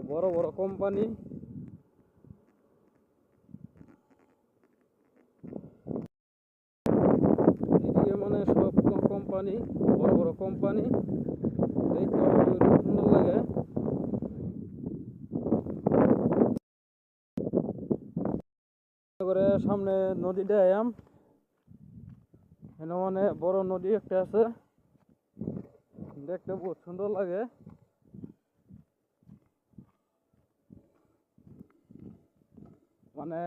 বড় বড় কোম্পানি, এদিকে মানে সব কোম্পানি, বড় বড় কোম্পানি। এই তো সুন্দর লাগে। করে সামনে নদীটা আয়াম, এখানে মানে বড় নদী একটা আছে, দেখতে বহুত সুন্দর লাগে। মানে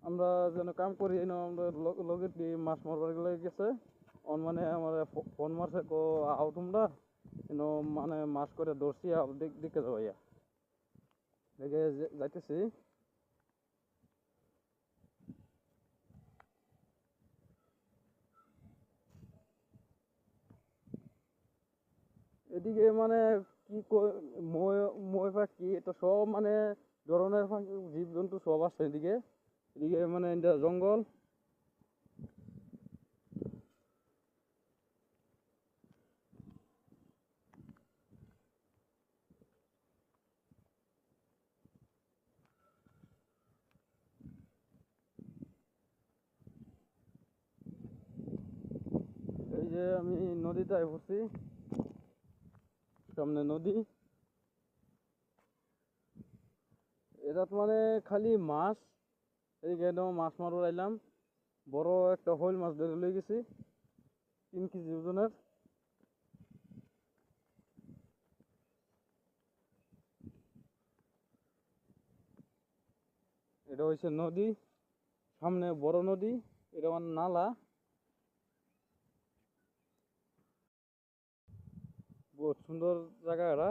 আমরা যেন কাম করি আমরা লগে দিয়ে মাছ মারবার গেছে। মানে আমার ফোন মারছে কো আও তোমরা মানে মাছ করে ধরছি, দেখে যাও ইয়া দেখে যাইতেছি। এদিকে মানে কি মই মই পাখি তো সব মানে ধরনের জীব জন্তু সব আছে এদিকে। এদিকে মানে এটা জঙ্গল। এই যে আমি নদীতে পড়ছি, সামনে নদী। এটা মানে খালি মাছ। এদিকে মাছ মারবার আইলাম, বড় একটা শৈল মাছ ধরে লই গেছি 3 কেজি ওজনের। এটা হচ্ছে নদী, সামনে বড় নদী, এটা মানে নালা। বহুত সুন্দর জায়গা, এটা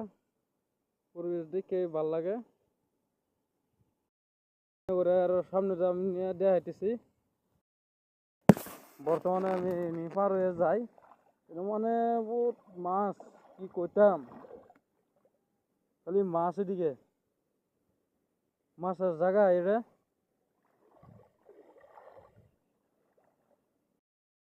পরিবেশ দেখে ভাল লাগে। করে আর সামনে আমি দেখাইতেছি, বর্তমানে আমি পার হয়ে যাই। এটা মানে বহুত মাছ, কি কইতাম, খালি মাছ। এদিকে মাছের জায়গা এটা।